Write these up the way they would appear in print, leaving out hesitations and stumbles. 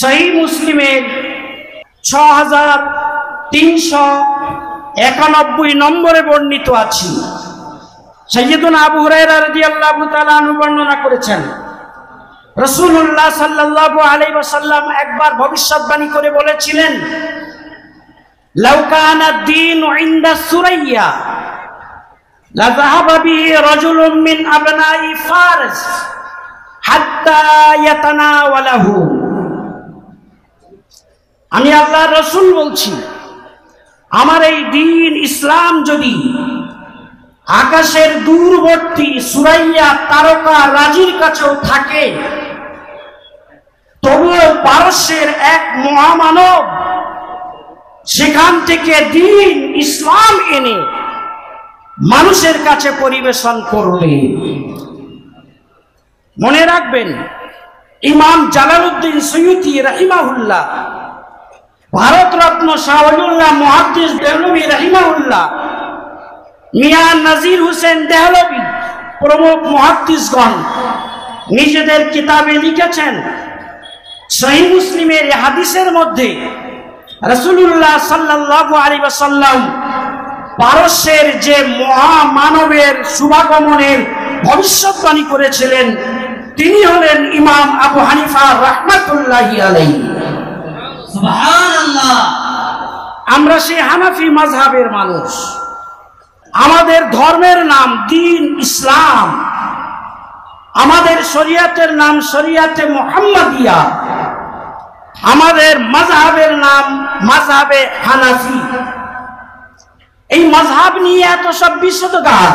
সহিহ মুসলিমের 6391 নম্বরে বর্ণিত আছে। সাইয়্যিদুনা আবু হুরায়রা রাদিয়াল্লাহু তাআলা আনহু বর্ণনা করেছেন, রাসূলুল্লাহ সাল্লাল্লাহু আলাইহি ওয়াসাল্লাম একবার ভবিষ্যৎবাণী করে বলেছিলেন, লাউ কানা দ্বীনু ইনদা সুরাইয়া লা যাহাবা বিহি রাজুলুম মিন আবনাই ফারিস হাত্তা ইয়াতানাওয়ালাহু। আমি আল্লাহর রাসূল বলছি, আমার এই দ্বীন ইসলাম যদি আকাশের দূরবর্তী সুরাইয়া তারকা রাজির কাছেও থাকে, তবুও পারস্যের এক মহামানব সেখান থেকে দ্বীন ইসলাম এনে মানুষের কাছে পরিবেশন করবে। মনে রাখবেন, ইমাম জালালউদ্দিন সুয়ুতি রাহিমাহুল্লাহ, ভারতরত্ন শাহ ওলিউল্লাহ মুহাদ্দিস দেহলভী রাহিমাহুল্লাহ, মিয়াঁ নাজির হোসেন দেহলভী প্রমুখ মুহাদ্দিসগণ নিজেদের কিতাবে লিখেছেন, সহিহ মুসলিমের এই হাদিসের মধ্যে রাসূলুল্লাহ সাল্লাল্লাহু আলাইহি ওয়াসাল্লাম পারস্যের যে মহামানবের শুভাগমনের ভবিষ্যৎবাণী করেছিলেন, তিনি হলেন ইমাম আবু হানিফা রাহমাতুল্লাহি আলাইহি। সুবহানাল্লাহ। আমরা সেই হানাফি মাযহাবের মানুষ। আমাদের ধর্মের নাম দ্বীন ইসলাম, আমাদের শরীয়তের নাম শরীয়তে মুহাম্মাদিয়া, আমাদের মাযহাবের নাম মাযহাবে হানাফি। এই মাযহাব নিয়ে এত সব বিশুদ্ধগার,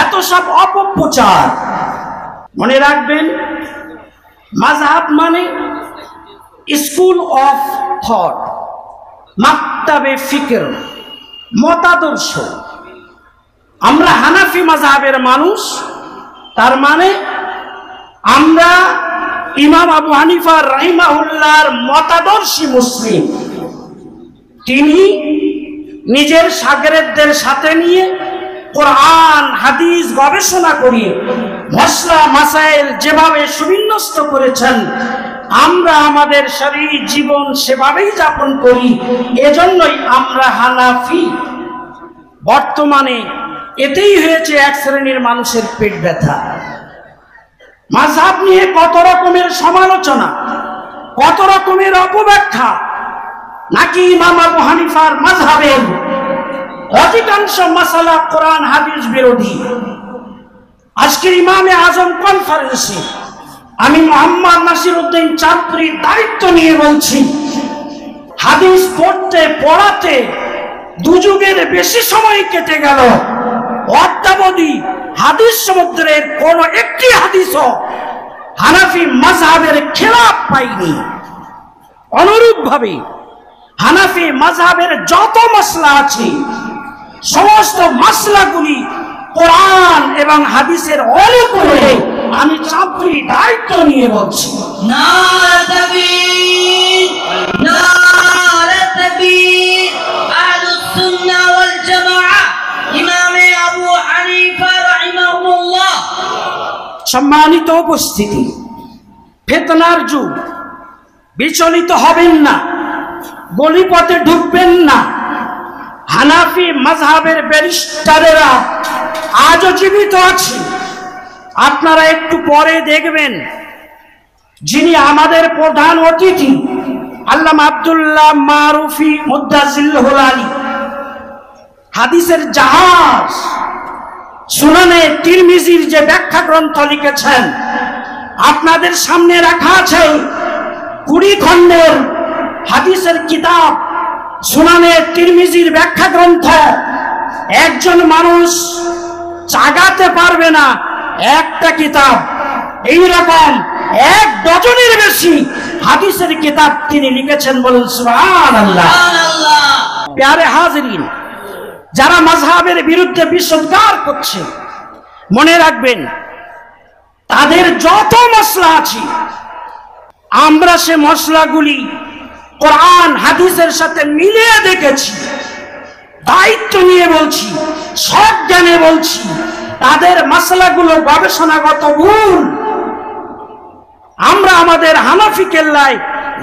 এত সব অপপ্রচার। মনে রাখবেন, মাযহাব মানে স্কুল অফ থট, মাকতাবে ফিকর, মতাদর্শ। আমরা হানাফি মাযহাবের মানুষ, তার মানে আমরা ইমাম আবু হানিফা রাহিমাহুল্লাহর মতাদর্শী মুসলিম। তিনি নিজের শাগিরদের সাথে নিয়ে কোরআন হাদিস গবেষণা করিয়ে মসলা মাসাইল যেভাবে সুবিন্যস্ত করেছেন, আমরা আমাদের শারীরিক জীবন সেভাবেই যাপন করি। এজন্যই আমরা হানাফি। বর্তমানে এতেই হয়েছে এক শ্রেণীর মানুষের পেট ব্যথা। মাযহাব নিয়ে কত রকমের সমালোচনা, কত রকমের অপব্যাখ্যা। নাকি ইমাম আবু হানিফার মাযহাবের অধিকাংশ মাসালা কোরআন হাদিস বিরোধী। আজকের ইমামে আজম কনফারেন্সে আমি মোহাম্মদ নাসিরউদ্দিন চাঁদপুরীর দায়িত্ব নিয়ে বলছি, হাদিস পড়তে পড়াতে দুযুগের বেশি সময় কেটে গেল, অদ্যাবধি হাদিস সমুদ্রের কোন একটি হাদিসও হানাফি মাযহাবের খেলাফ পাইনি। অনুরূপভাবে হানাফি মাযহাবের যত মাসলা আছে, সমস্ত মাসলাগুলি কোরআন এবং হাদিসের অনুকূলে আমি চাঁদপুরী দায়িত্ব নিয়ে বলছি। নারে তাকবীর, নারে তাকবীর। আহলুস সুন্নাহ ওয়াল জামাআহ ইমামে আবু হানিফা রাহিমাহুল্লাহ। সম্মানিত উপস্থিতি, ফিতনার যুগ, বিচলিত হবেন না, গলিপথে ঢুকবেন না। হানাফি মাযহাবের ব্যারিস্টারেরা আজও জীবিত আছে। আপনারা একটু পরে দেখবেন, যিনি আমাদের প্রধান অতিথি আল্লামা আব্দুল্লাহ মারুফি মুদ্দাজিল্লাহুল আলী, হাদিসের জাহাজ সুনানে তিরমিজির যে ব্যাখ্যা গ্রন্থ লিখেছেন, আপনাদের সামনে রাখা আছে 20 খণ্ডের হাদিসের কিতাব সুনানে তিরমিজির ব্যাখ্যা গ্রন্থ। একজন মানুষ চাগাতে পারবে না একটা কিতাব। এইরকম 1 ডজনের বেশি হাদিসের কিতাব তিনি লিখেছেন। বলুন সুবহানাল্লাহ। প্যারে হাজিরিন, যারা মাযহাবের বিরুদ্ধে বিষোদ্গার করছে, মনে রাখবেন, তাদের যত মসলা আছে, আমরা সে মসলাগুলি কোরআন হাদিসের সাথে মিলিয়ে দেখেছি। দায়িত্ব নিয়ে বলছি, সব জ্ঞানে বলছি, তাদের মসলাগুলো গবেষণাগত ভুল। আমরা আমাদের হানাফি কেল্লায়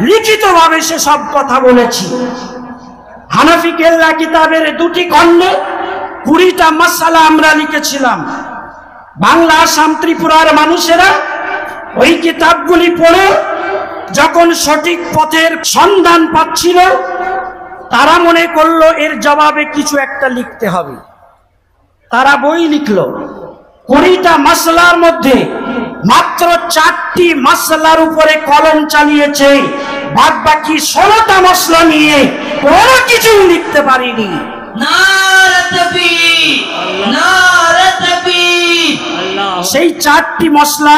লিখিতভাবে সে সব কথা বলেছি। হানাফি কেল্লা কিতাবের 2টি খণ্ডে 20টা মাসআলা আমরা লিখেছিলাম। বাংলা আসাম ত্রিপুরার মানুষেরা ওই কিতাবগুলি পড়ে যখন সঠিক পথের সন্ধান পাচ্ছিল, তারা মনে করলো এর জবাবে কিছু একটা লিখতে হবে। তারা বই লিখলো। 20টা মাসলার মধ্যে মাত্র 4টি মাসলার উপরে কলম চালিয়েছে, বাদ বাকি 16টা মাসলা নিয়ে কোনো কিছু লিখতে পারিনি। সেই 4টি মশলা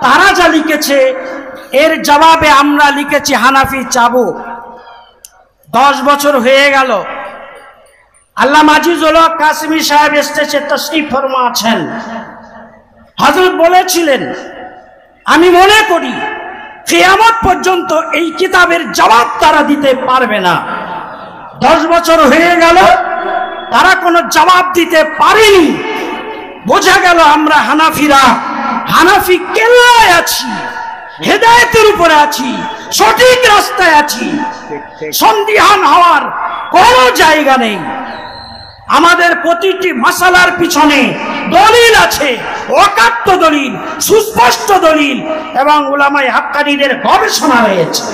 তারা যা লিখেছে, এর জবাবে আমরা লিখেছি হানাফি চাবো। 10 বছর হয়ে গেল। আল্লামা আজিজুল হক কাসেমি সাহেব এসেছে, তাশরীফ ফরমা আছেন। হযরত বলেছিলেন, আমি মনে করি কিয়ামত পর্যন্ত এই কিতাবের জবাব তারা দিতে পারবে না। 10 বছর হয়ে গেল, তারা কোনো জবাব দিতে পারেনি। বোঝা গেল আমরা হানাফিরা হানাফি কেল্লায় আছি, হেদায়েতের উপরে আছি, সঠিক রাস্তায় আছি, সন্দিহান হওয়ার কোনো জায়গা নেই। আমাদের প্রতিটি মাসালার পিছনে দলিল আছে, অকাট্য দলিল, সুস্পষ্ট দলিল এবং উলামায়ে হাক্কানীদের গবেষণা রয়েছে।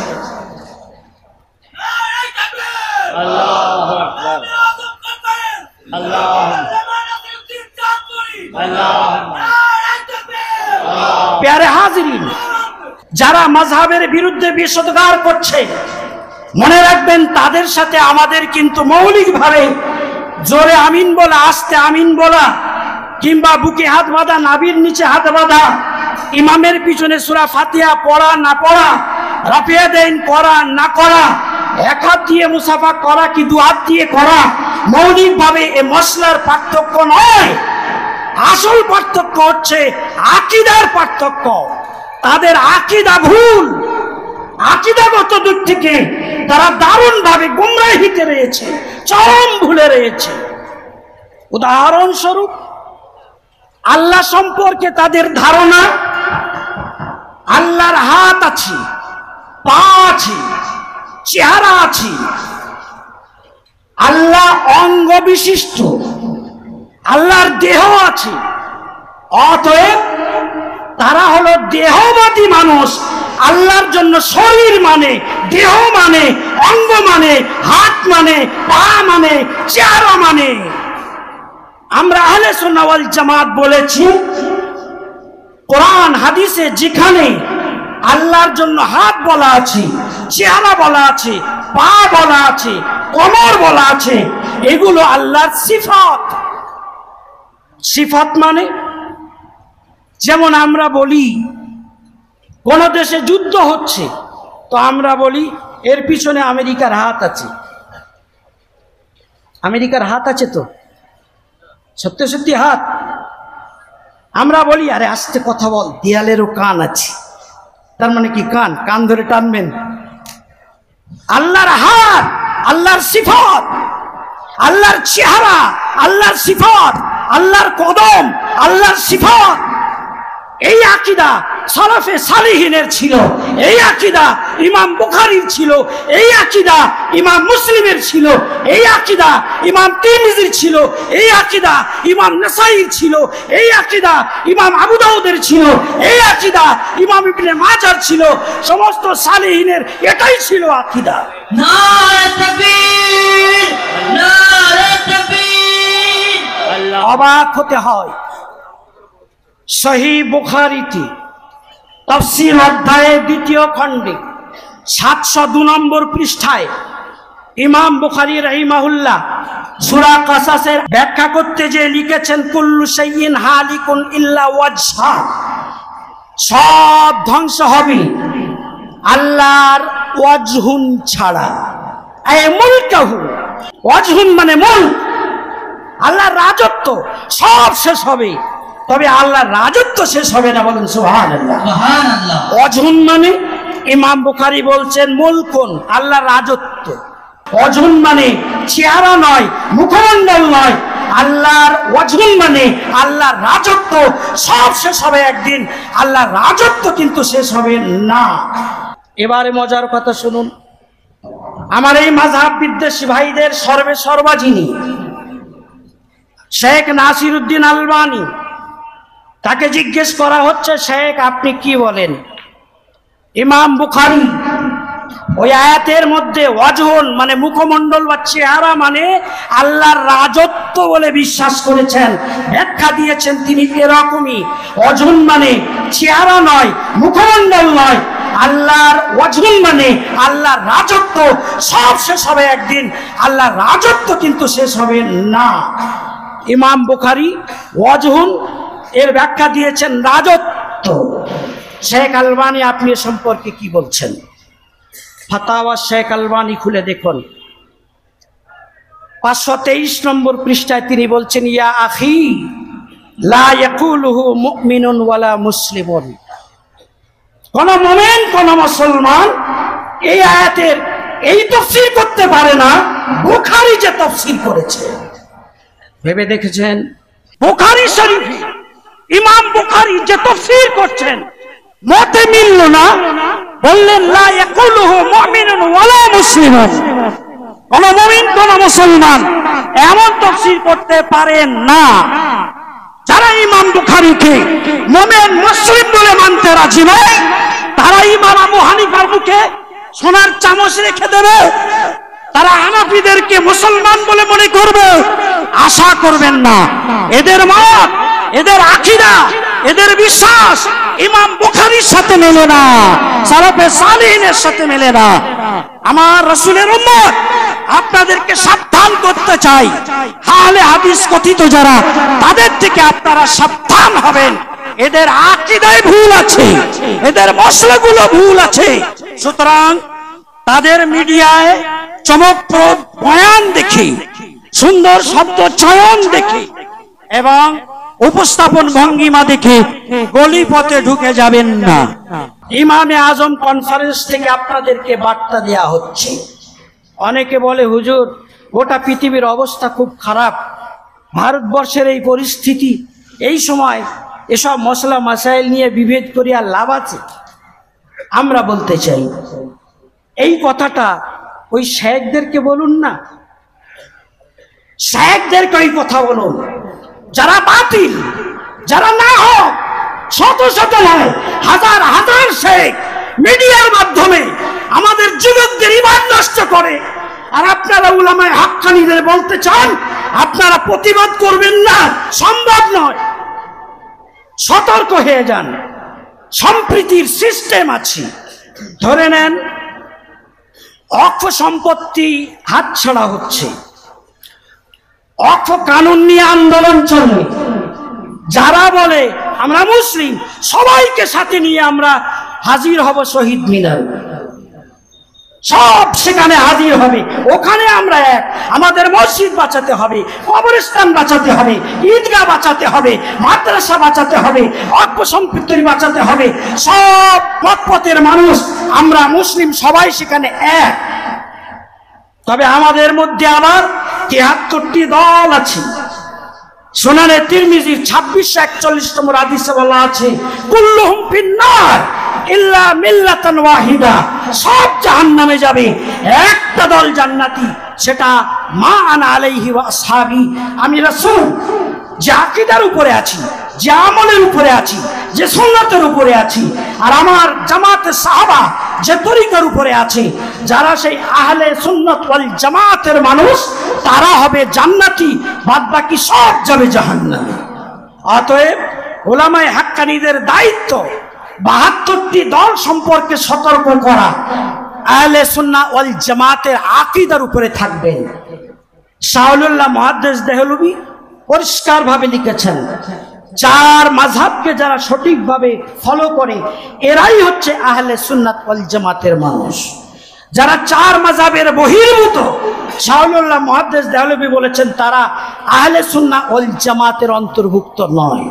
আল্লাহু আকবার, আল্লাহু প্যারে হাজিরিন, যারা মাযহাবের বিরুদ্ধে বিষোদ্গার করছে, মনে রাখবেন তাদের সাথে আমাদের কিন্তু মৌলিকভাবে জোরে আমিন বলা, আস্তে আমিন বলা, কিংবা বুকে হাত বাঁধা, নাভির নিচে হাত বাঁধা, ইমামের পিছনে সূরা ফাতিহা পড়া না পড়া, রাফিয়া দেন করা না করা, এক হাত দিয়ে মুসাফা করা কি 2 হাত দিয়ে করা, মৌলিকভাবে এই মশলার পার্থক্য নয়। আসল পার্থক্য হচ্ছে আকীদার পার্থক্য। তাদের আকীদা ভুল, আকীদাগত দিক থেকে তারা দারুণভাবে গুমরাহিতে রয়েছে, চরম ভুলে রয়েছে। উদাহরণস্বরূপ, আল্লাহ সম্পর্কে তাদের ধারণা আল্লাহর হাত আছে, পা আছে, চেহারা আছে, আল্লাহ অঙ্গ বিশিষ্ট, আল্লাহর দেহ আছে। অতএব তারা হলো দেহবাদী মানুষ। আল্লাহর জন্য শরীর মানে, দেহ মানে, অঙ্গ মানে, হাত মানে, পা মানে, চেহারা মানে। আমরা আহলে সুন্নাহ ওয়াল জামাত বলেছি, কোরআন হাদিসে যেখানে আল্লাহর জন্য হাত বলা আছে, চেহারা বলা আছে, পা বলা আছে, কোমর বলা আছে, এগুলো আল্লাহর সিফাত। সিফাত মানে, যেমন আমরা বলি কোন দেশে যুদ্ধ হচ্ছে, তো আমরা বলি এর পিছনে আমেরিকার হাত আছে। আমেরিকার হাত আছে তো, সত্যি সত্যি হাত। আমরা বলি আরে আস্তে কথা বল, দেয়ালেরও কান আছে। তার মানে কি কান? কান ধরে টানবেন? আল্লাহর হাত আল্লাহর সিফাত, আল্লাহর চেহারা আল্লাহর সিফাত, আল্লাহর কদম আল্লাহর সিফাত। এই আকীদা সালাফে সালিহিনের ছিল, এই আকীদা ইমাম বুখারীর ছিল, এই আকীদা ইমাম মুসলিমের ছিল, এই আকীদা ইমাম তিরমিজির ছিল, এই আকীদা ইমাম নাসাঈর ছিল, এই আকীদা ইমাম আবু দাউদের ছিল, এই আকীদা ইমাম ইবনে মাজার ছিল। সমস্ত সালিহিনের এটাই ছিল আকীদা। নারে তাকবীর, নারে তাকবীর। অবাক হতে হয়, সহিহ বুখারীতে তাফসীর অধ্যায়ের 2য় খণ্ডে 702 নম্বর পৃষ্ঠায় ইমাম বুখারী রাহিমাহুল্লাহ সূরা কাসাসের ব্যাখ্যা করতে যে লিখেছেন, কুল্লু শাইইন হালিকুন ইল্লা ওয়াজহা, সব ধ্বংস হবে আল্লাহর ওয়াজহুন ছাড়া। আই মুলকাহু, ওয়াজহুন মানে মুলক, আল্লাহর রাজত্ব সব শেষ হবে, তবে আল্লাহর রাজত্ব শেষ হবে না। বলেন সুবহানাল্লাহ। সুবহানাল্লাহ। ওয়াজহুন মানে, ইমাম বুখারী বলছেন মুলকুন, আল্লাহর রাজত্ব। ওয়াজহুন মানে চেহারা নয়, মুখমণ্ডল নয়, আল্লাহর ওয়াজহুন মানে আল্লাহর রাজত্ব। সব শেষ হবে একদিন, আল্লাহর রাজত্ব কিন্তু শেষ হবে না। এবারে মজার কথা শুনুন, আমার এই মাযহাব বিদ্বেষী ভাইদের সর্বা যিনি শেখ নাসিরউদ্দিন আলবানী, তাকে জিজ্ঞেস করা হচ্ছে, শেখ আপনি কি বলেন? ইমাম বুখারী ওই আয়াতের মধ্যে ওয়াজহুন মানে মুখমণ্ডল বা চেহারা মানে আল্লাহর রাজত্ব বলে বিশ্বাস করেছেন, ব্যাখ্যা দিয়েছেন তিনি এরকমই, ওয়াজহুন মানে চেহারা নয়, মুখমণ্ডল নয়, আল্লাহর ওয়াজহুন মানে আল্লাহর রাজত্ব। সব শেষ হবে একদিন, আল্লাহর রাজত্ব কিন্তু শেষ হবে না। ইমাম বুখারী ওয়াজহুন এর ব্যাখ্যা দিয়েছেন রাজত্ব। শেখ আলবানী আপনি এ সম্পর্কে কি বলছেন? ফাতাওয়া শেখ আলবানী খুলে দেখুন, 523 নম্বর পৃষ্ঠায় তিনি বলছেন, ইয়া আখি লা ইয়াকুলুহু মুমিনুন ওয়ালা মুসলিমুন। কোন মুমিন কোন মুসলমান এই আয়াতের এই তাফসীর করতে পারে না বুখারী যে তাফসীর করেছে। ভেবে দেখেছেন বুখারী শরীফ ইমাম বুখারী যে তাফসীর করছেন মতে মিলল না, বললেন লা ইয়াকুলুহু মুমিনুন ওয়ালা মুসলিমুন, কোন মুমিন কোন মুসলমান এমন তাফসীর করতে পারেন না। যারা ইমাম বুখারীকে মুমিন মুসলিম বলে মানতে রাজি নয়, তারা ইমাম আবু হানিফার মুখে সোনার চামচ রেখে দেবে, তারা হানাফিদেরকে মুসলমান বলে মনে করবে। আশা করবেন না, এদের মত, এদের আকীদা, এদের বিশ্বাস ইমাম বুখারীর সাথে মেলে না, সালাফে সালেহিনের সাথে মেলে না। আমার রাসূলের উম্মত আপনাদেরকে সাবধান করতে চাই, আহলে হাদিস কথিত যারা, তাদের থেকে আপনারা সাবধান হবেন। এদের আকীদায় ভুল আছে, এদের মসলাগুলো ভুল আছে। সুতরাং তাদের মিডিয়ায় চমকপ্রদ বয়ান দেখি, সুন্দর শব্দ চয়ন দেখি এবং উপস্থাপন ভঙ্গিমা দেখে গলি পথে ঢুকে যাবেন না। ইমামে আজম কনফারেন্স থেকে আপনাদেরকে বার্তা দেয়া হচ্ছে। অনেকে বলে হুজুর গোটা পৃথিবীর অবস্থা খুব খারাপ, ভারতবর্ষের এই পরিস্থিতি, এই সময় এসব মশলা মাসাইল নিয়ে বিভেদ করিয়া লাভ আছে? আমরা বলতে চাই এই কথাটা ওই শেখদেরকে বলুন না, শেখদেরকে ওই কথা বলুন যারা বাতিল, যারা না হোক, শত শত নয় হাজার হাজার শেখ মিডিয়ার মাধ্যমে আমাদের যুবকদের ঈমান নষ্ট করে। আর আপনারা উলামায়ে হাক্কানীদের বলতে চান আপনারা প্রতিবাদ করবেন না, সম্ভব নয়। সতর্ক হয়ে যান, সম্প্রীতির সিস্টেম আছে। ধরে নেন অক্ষ সম্পত্তি হাতছাড়া হচ্ছে, অক্ষ কানুন নিয়ে আন্দোলন চলবে, যারা বলে আমরা মুসলিম সবাইকে সাথে নিয়ে আমরা হাজির হব শহীদ মিনার, সব সেখানে হাজির হবে, ওখানে আমরা এক। আমাদের মসজিদ বাঁচাতে হবে, কবরস্থান বাঁচাতে হবে, ঈদগাহ বাঁচাতে হবে, মাদ্রাসা বাঁচাতে হবে, অক্ষ সম্পত্তি বাঁচাতে হবে, সব পথের মানুষ আমরা মুসলিম সবাই সেখানে এক। তবে আমাদের মধ্যে আবার 73টি দল আছে। সুনানে তিরমিজির 2641 নম্বর হাদিসে বলা আছে কুল্লুহুম ফিন্নার ইল্লা মিল্লাতান ওয়াহিদা, সব জাহান্নামে যাবে, একটা দল জান্নাতি, সেটা মা আনা আলাইহি ওয়া আসহাবি, আমি রাসূল যে আকীদার উপরে আছি, যে আমলের উপরে আছি, যে সুন্নাতের উপরে আছি, আর আমার জামাতের সাহাবা যে তরিকার উপরে আছে, যারা সেই আহলে সুন্নাত ওয়াল জামাতের মানুষ, তারা হবে জান্নাতি, বাদ বাকি সব যাবে জাহান্নামে। অতএব উলামায়ে হাক্কানীদের দায়িত্ব 72টি দল সম্পর্কে সতর্ক করা, আহলে সুন্নাহ ওয়াল জামাতের আকীদার উপরে থাকবেন। শাহুল্লাহ মুহাদ্দিস দেহলভী পরিষ্কারভাবে লিখেছেন 4 মাযহাবকে যারা সঠিকভাবে ফলো করে এরাই হচ্ছে আহলে সুন্নাত ওয়াল জামাতের মানুষ। যারা 4 মাযহাবের বহির্ভূত, শাহুল্লাহ মুহাদ্দিস দেহলভী বলেছেন তারা আহলে সুন্নাহ ওয়াল জামাতের অন্তর্ভুক্ত নয়।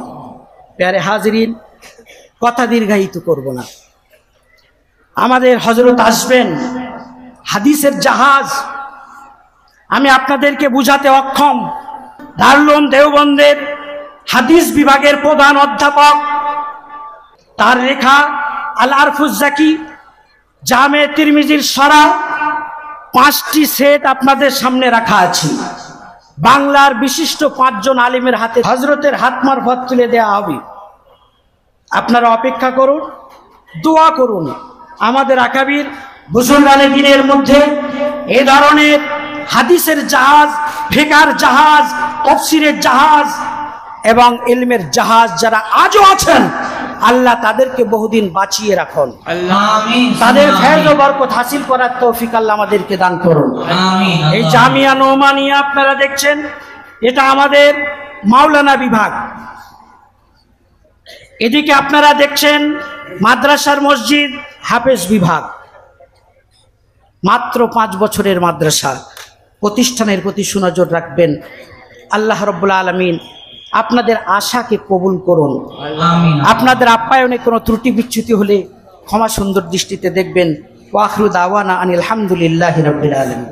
প্যারে হাজরিন, কথা দীর্ঘায়িত করব না। আমাদের হযরত আসবেন, হাদিসের জাহাজ, আমি আপনাদেরকে বুঝাতে অক্ষম। দারুল উলুম দেওবন্দের হাদিস বিভাগের প্রধান অধ্যাপক, তার লেখা আল আরফুজ জাকি, জামে তিরমিজির সরা 5টি সেট আপনাদের সামনে রাখা আছে। বাংলার বিশিষ্ট 5 জন আলিমের হাতে হযরতের হাত মারফত তুলে দেওয়া হবে। আপনারা অপেক্ষা করুন, দোয়া করুন। আমাদের আকাবির বুজুর্গানে দিনের মধ্যে এ ধরনের হাদিসের জাহাজ, ফিকহের জাহাজ, তাফসীরের জাহাজ এবং ইলমের জাহাজ যারা আজও আছেন, আল্লাহ তাদেরকে বহুদিন বাঁচিয়ে রাখুন। আমিন। তাদের ফয়েজ ও বরকত হাসিল করার তৌফিক আল্লাহ আমাদেরকে দান করুন। আমিন। এই জামিয়া নোমানিয়া আপনারা দেখছেন, এটা আমাদের মাওলানা বিভাগ। এদিকে আপনারা দেখছেন মাদ্রাসার মসজিদ হাফেজ বিভাগ। মাত্র 5 বছরের মাদ্রাসা, প্রতিষ্ঠানের প্রতি সুনজর রাখবেন। আল্লাহ রাব্বুল আলামিন আপনাদের আশাকে কবুল করুন। আমিন। আপনাদের আপ্যায়নে কোনো ত্রুটি বিচ্যুতি হলে ক্ষমা সুন্দর দৃষ্টিতে দেখবেন। ওয়া আখিরু দাওয়ানা আনিল হামদুলিল্লাহি রাব্বিল আলামিন।